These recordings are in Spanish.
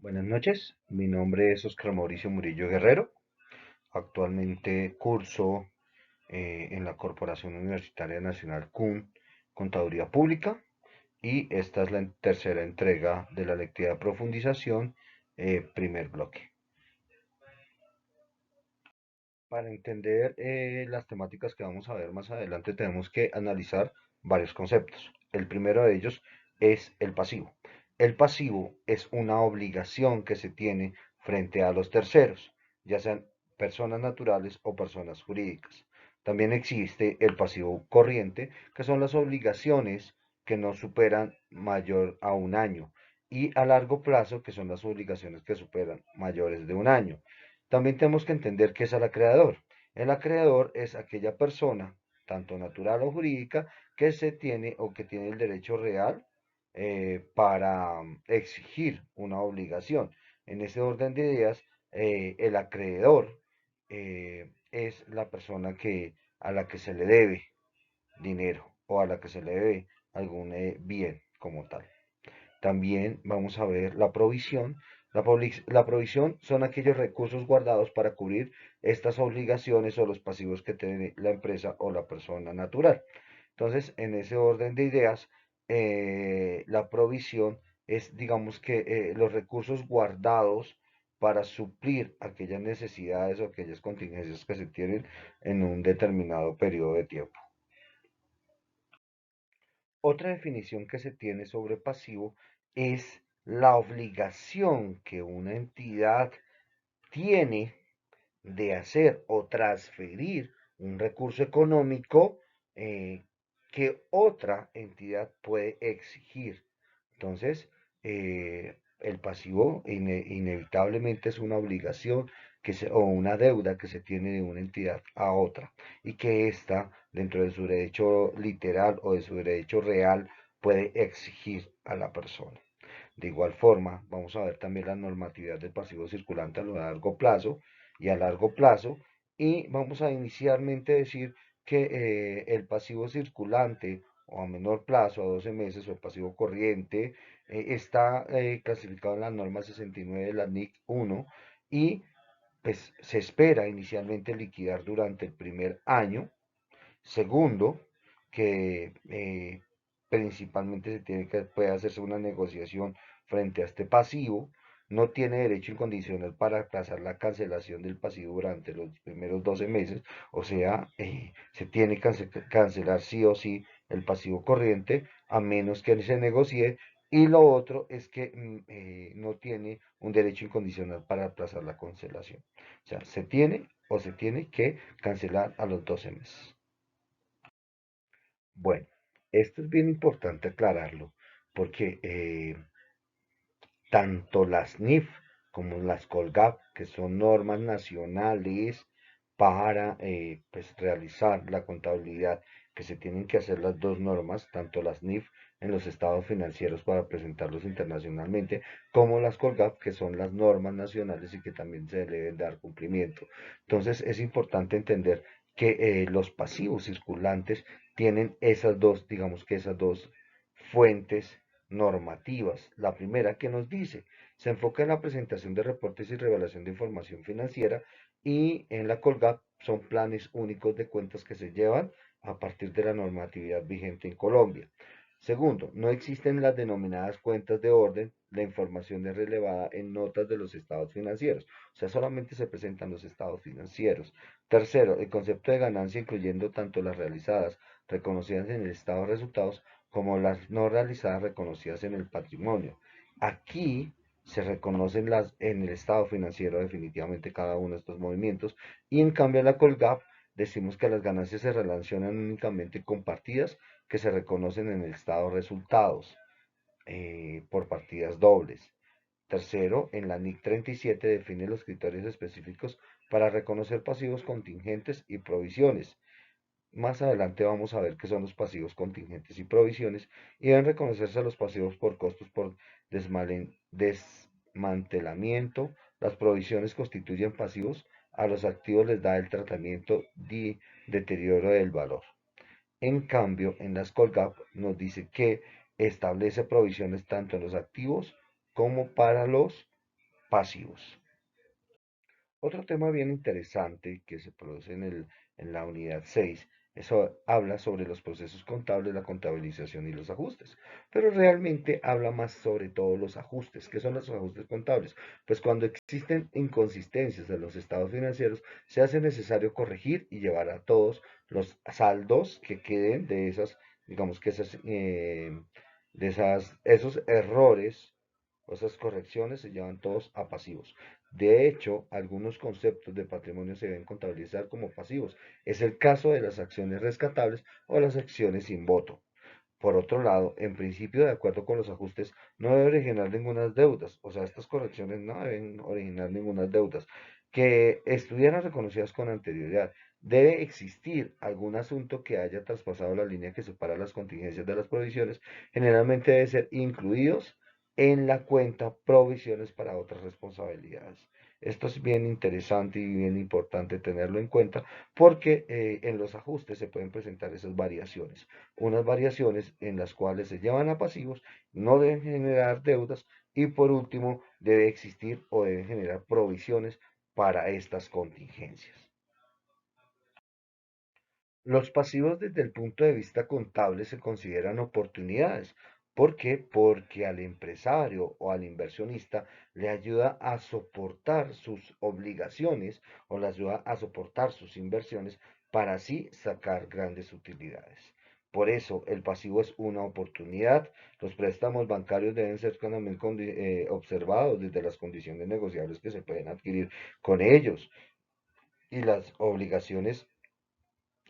Buenas noches, mi nombre es Oscar Mauricio Murillo Guerrero. Actualmente curso en la Corporación Universitaria Nacional CUN Contaduría Pública y esta es la tercera entrega de la lectiva de profundización, primer bloque. Para entender las temáticas que vamos a ver más adelante tenemos que analizar varios conceptos. El primero de ellos es el pasivo. El pasivo es una obligación que se tiene frente a los terceros, ya sean personas naturales o personas jurídicas. También existe el pasivo corriente, que son las obligaciones que no superan mayor a un año, y a largo plazo, que son las obligaciones que superan mayores de un año. También tenemos que entender qué es el acreedor. El acreedor es aquella persona, tanto natural o jurídica, que se tiene o que tiene el derecho real para exigir una obligación. En ese orden de ideas, el acreedor es la persona a la que se le debe dinero o a la que se le debe algún bien como tal. También vamos a ver la provisión. La provisión son aquellos recursos guardados para cubrir estas obligaciones o los pasivos que tiene la empresa o la persona natural. Entonces, en ese orden de ideas, la provisión es, digamos que, los recursos guardados para suplir aquellas necesidades o aquellas contingencias que se tienen en un determinado periodo de tiempo. Otra definición que se tiene sobre pasivo es la obligación que una entidad tiene de hacer o transferir un recurso económico que otra entidad puede exigir. Entonces, el pasivo inevitablemente es una obligación o una deuda que se tiene de una entidad a otra y que ésta, dentro de su derecho literal o de su derecho real, puede exigir a la persona. De igual forma, vamos a ver también la normatividad del pasivo circulante a lo largo plazo y a largo plazo. Y vamos a inicialmente decir que el pasivo circulante o a menor plazo, a 12 meses, o el pasivo corriente, está clasificado en la norma 69 de la NIC 1 y pues se espera inicialmente liquidar durante el primer año. Segundo, que principalmente puede hacerse una negociación frente a este pasivo. No tiene derecho incondicional para aplazar la cancelación del pasivo durante los primeros 12 meses. O sea, se tiene que cancelar sí o sí el pasivo corriente a menos que se negocie. Y lo otro es que no tiene un derecho incondicional para aplazar la cancelación. O sea, se tiene que cancelar a los 12 meses. Bueno, esto es bien importante aclararlo, porque tanto las NIF como las Colgap, que son normas nacionales para pues, realizar la contabilidad, que se tienen que hacer las dos normas, tanto las NIF en los estados financieros para presentarlos internacionalmente, como las Colgap, que son las normas nacionales y que también se deben dar cumplimiento. Entonces es importante entender que los pasivos circulantes tienen esas dos, digamos que esas dos fuentes normativas. La primera que nos dice, se enfoca en la presentación de reportes y revelación de información financiera y en la Colgap son planes únicos de cuentas que se llevan a partir de la normatividad vigente en Colombia. Segundo, no existen las denominadas cuentas de orden, la información es relevada en notas de los estados financieros, o sea, solamente se presentan los estados financieros. Tercero, el concepto de ganancia incluyendo tanto las realizadas, reconocidas en el estado de resultados, como las no realizadas reconocidas en el patrimonio. Aquí se reconocen en el estado financiero definitivamente cada uno de estos movimientos y en cambio en la Colgap decimos que las ganancias se relacionan únicamente con partidas que se reconocen en el estado de resultados por partidas dobles. Tercero, en la NIC 37 define los criterios específicos para reconocer pasivos contingentes y provisiones. Más adelante vamos a ver qué son los pasivos contingentes y provisiones y deben reconocerse los pasivos por costos por desmantelamiento. Las provisiones constituyen pasivos, a los activos les da el tratamiento de deterioro del valor. En cambio, en las Colgap nos dice que establece provisiones tanto en los activos como para los pasivos. Otro tema bien interesante que se produce en la unidad 6, eso habla sobre los procesos contables, la contabilización y los ajustes, pero realmente habla más sobre todo los ajustes. ¿Qué son los ajustes contables? Pues cuando existen inconsistencias en los estados financieros, se hace necesario corregir y llevar a todos los saldos que queden de esas, digamos que esos errores o esas correcciones se llevan todos a pasivos. De hecho, algunos conceptos de patrimonio se deben contabilizar como pasivos. Es el caso de las acciones rescatables o las acciones sin voto. Por otro lado, en principio, de acuerdo con los ajustes, no debe originar ninguna deudas, o sea, estas correcciones no deben originar ninguna deudas que estuvieran reconocidas con anterioridad. Debe existir algún asunto que haya traspasado la línea que separa las contingencias de las provisiones. Generalmente debe ser incluidos en la cuenta provisiones para otras responsabilidades. Esto es bien interesante y bien importante tenerlo en cuenta porque en los ajustes se pueden presentar esas variaciones, unas variaciones en las cuales se llevan a pasivos, no deben generar deudas y por último debe existir o deben generar provisiones para estas contingencias. Los pasivos desde el punto de vista contable se consideran oportunidades. ¿Por qué? Porque al empresario o al inversionista le ayuda a soportar sus obligaciones o le ayuda a soportar sus inversiones para así sacar grandes utilidades. Por eso el pasivo es una oportunidad. Los préstamos bancarios deben ser también observados desde las condiciones negociables que se pueden adquirir con ellos y las obligaciones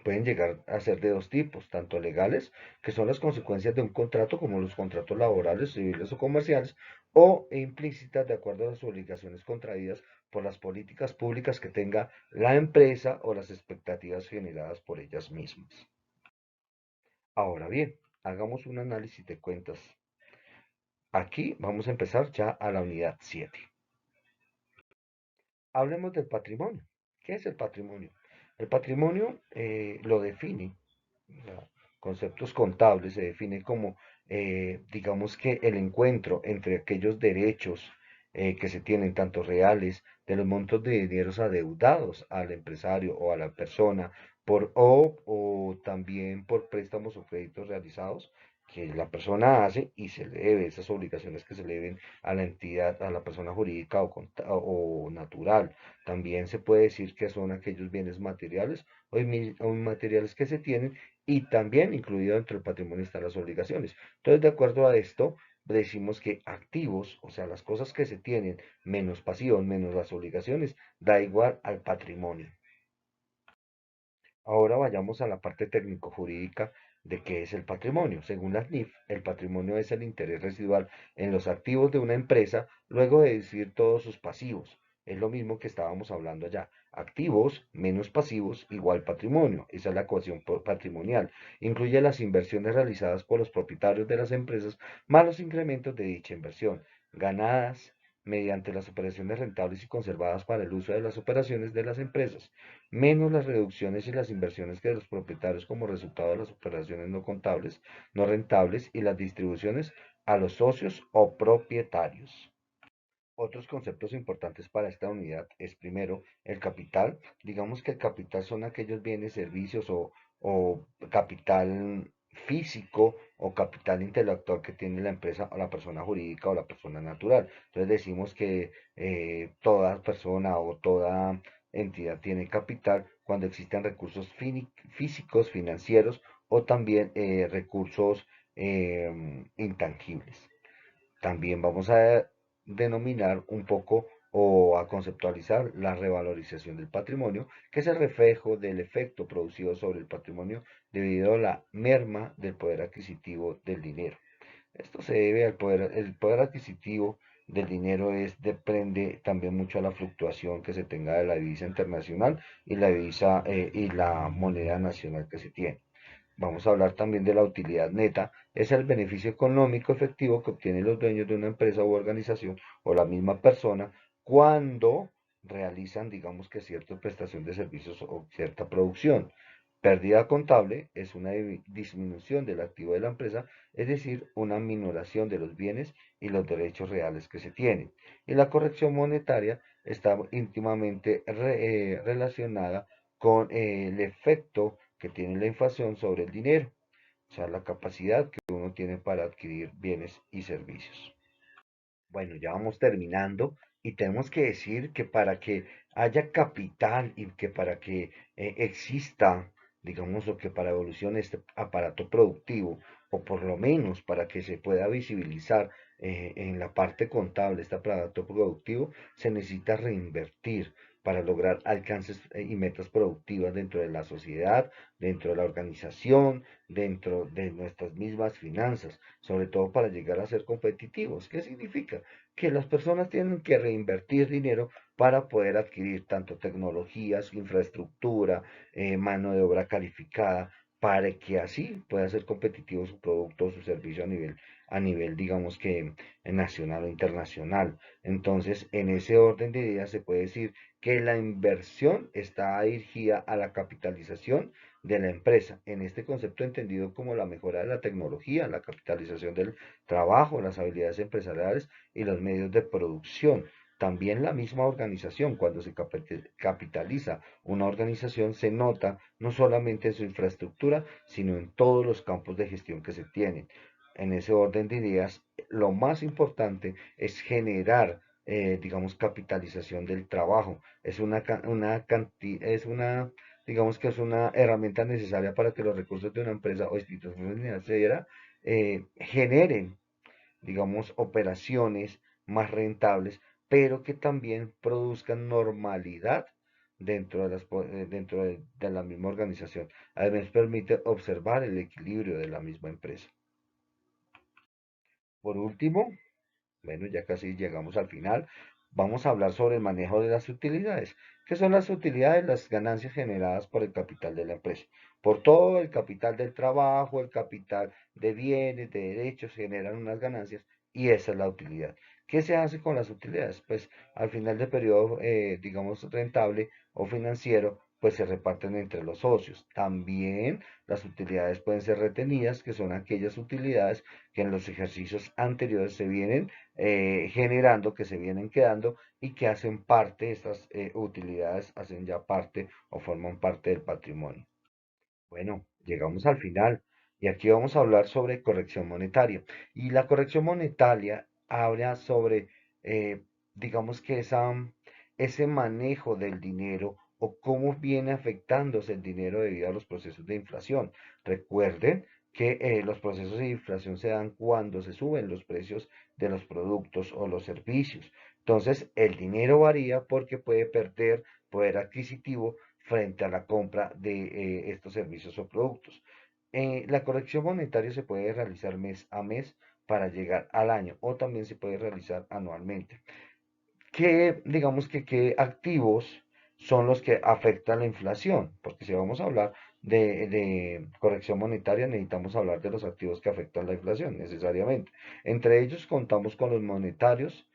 pueden llegar a ser de dos tipos, tanto legales, que son las consecuencias de un contrato, como los contratos laborales, civiles o comerciales, o implícitas de acuerdo a las obligaciones contraídas por las políticas públicas que tenga la empresa o las expectativas generadas por ellas mismas. Ahora bien, hagamos un análisis de cuentas. Aquí vamos a empezar ya a la unidad 7. Hablemos del patrimonio. ¿Qué es el patrimonio? El patrimonio lo define, o sea, conceptos contables, se define como, digamos que el encuentro entre aquellos derechos que se tienen, tanto reales, de los montos de dineros adeudados al empresario o a la persona, o también por préstamos o créditos realizados que la persona hace y se le debe esas obligaciones que se le deben a la entidad, a la persona jurídica o natural. También se puede decir que son aquellos bienes materiales o inmateriales que se tienen y también incluido dentro del patrimonio están las obligaciones. Entonces, de acuerdo a esto, decimos que activos, o sea, las cosas que se tienen menos pasivos, menos las obligaciones, da igual al patrimonio. Ahora vayamos a la parte técnico-jurídica de qué es el patrimonio. Según la NIF, el patrimonio es el interés residual en los activos de una empresa luego de deducir todos sus pasivos. Es lo mismo que estábamos hablando allá. Activos menos pasivos igual patrimonio. Esa es la ecuación patrimonial. Incluye las inversiones realizadas por los propietarios de las empresas más los incrementos de dicha inversión, ganadas mediante las operaciones rentables y conservadas para el uso de las operaciones de las empresas menos las reducciones y las inversiones que los propietarios como resultado de las operaciones no contables, no rentables y las distribuciones a los socios o propietarios. Otros conceptos importantes para esta unidad es primero el capital. Digamos que el capital son aquellos bienes, servicios o capital físico o capital intelectual que tiene la empresa o la persona jurídica o la persona natural. Entonces decimos que toda persona o toda entidad tiene capital cuando existen recursos físicos, financieros o también recursos intangibles. También vamos a denominar un poco o a conceptualizar la revalorización del patrimonio, que es el reflejo del efecto producido sobre el patrimonio debido a la merma del poder adquisitivo del dinero. Esto se debe al poder, el poder adquisitivo del dinero depende también mucho a la fluctuación que se tenga de la divisa internacional y la divisa y la moneda nacional que se tiene. Vamos a hablar también de la utilidad neta. Es el beneficio económico efectivo que obtienen los dueños de una empresa u organización o la misma persona cuando realizan, digamos que cierta prestación de servicios o cierta producción. Pérdida contable es una disminución del activo de la empresa, es decir, una minoración de los bienes y los derechos reales que se tienen. Y la corrección monetaria está íntimamente relacionada con el efecto que tiene la inflación sobre el dinero, o sea, la capacidad que uno tiene para adquirir bienes y servicios. Bueno, ya vamos terminando y tenemos que decir que para que haya capital y que para que exista, digamos, o que para evolucione este aparato productivo, o por lo menos para que se pueda visibilizar en la parte contable este aparato productivo, se necesita reinvertir para lograr alcances y metas productivas dentro de la sociedad, dentro de la organización, dentro de nuestras mismas finanzas, sobre todo para llegar a ser competitivos. ¿Qué significa? Que las personas tienen que reinvertir dinero para poder adquirir tanto tecnologías, infraestructura, mano de obra calificada, para que así pueda ser competitivo su producto o su servicio a nivel, digamos que nacional o internacional. Entonces, en ese orden de ideas se puede decir que la inversión está dirigida a la capitalización de la empresa, en este concepto entendido como la mejora de la tecnología, la capitalización del trabajo, las habilidades empresariales y los medios de producción. También la misma organización, cuando se capitaliza una organización, se nota no solamente en su infraestructura, sino en todos los campos de gestión que se tienen. En ese orden de ideas, lo más importante es generar, digamos, capitalización del trabajo. Digamos que es una herramienta necesaria para que los recursos de una empresa o institución financiera generen, digamos, operaciones más rentables, pero que también produzcan normalidad dentro de la misma organización. Además, permite observar el equilibrio de la misma empresa. Por último, bueno, ya casi llegamos al final. Vamos a hablar sobre el manejo de las utilidades. ¿Qué son las utilidades? Las ganancias generadas por el capital de la empresa. Por todo el capital del trabajo, el capital de bienes, de derechos, generan unas ganancias y esa es la utilidad. ¿Qué se hace con las utilidades? Pues al final del periodo, digamos, rentable o financiero, pues se reparten entre los socios. También las utilidades pueden ser retenidas, que son aquellas utilidades que en los ejercicios anteriores se vienen generando, que se vienen quedando y que hacen parte, estas utilidades hacen ya parte o forman parte del patrimonio. Bueno, llegamos al final y aquí vamos a hablar sobre corrección monetaria. Y la corrección monetaria habla sobre, digamos que ese manejo del dinero o cómo viene afectándose el dinero debido a los procesos de inflación. Recuerden que los procesos de inflación se dan cuando se suben los precios de los productos o los servicios. Entonces, el dinero varía porque puede perder poder adquisitivo frente a la compra de estos servicios o productos. La corrección monetaria se puede realizar mes a mes para llegar al año o también se puede realizar anualmente. Digamos que qué activos son los que afectan la inflación? Porque si vamos a hablar de corrección monetaria, necesitamos hablar de los activos que afectan la inflación, necesariamente. Entre ellos contamos con los monetarios,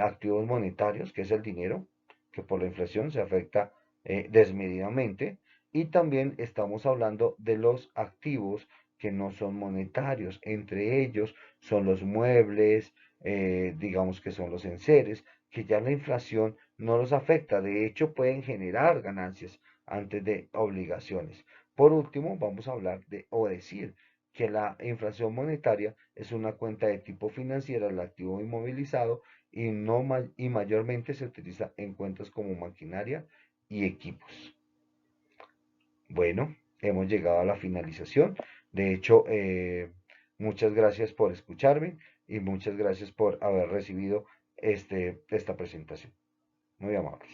activos monetarios, que es el dinero, que por la inflación se afecta desmedidamente. Y también estamos hablando de los activos que no son monetarios. Entre ellos son los muebles, digamos que son los enseres, que ya la inflación no los afecta, de hecho pueden generar ganancias antes de obligaciones. Por último, vamos a hablar de o decir que la inflación monetaria es una cuenta de tipo financiera del activo inmovilizado y, no, y mayormente se utiliza en cuentas como maquinaria y equipos. Bueno, hemos llegado a la finalización. De hecho, muchas gracias por escucharme y muchas gracias por haber recibido esta presentación. Muy amables.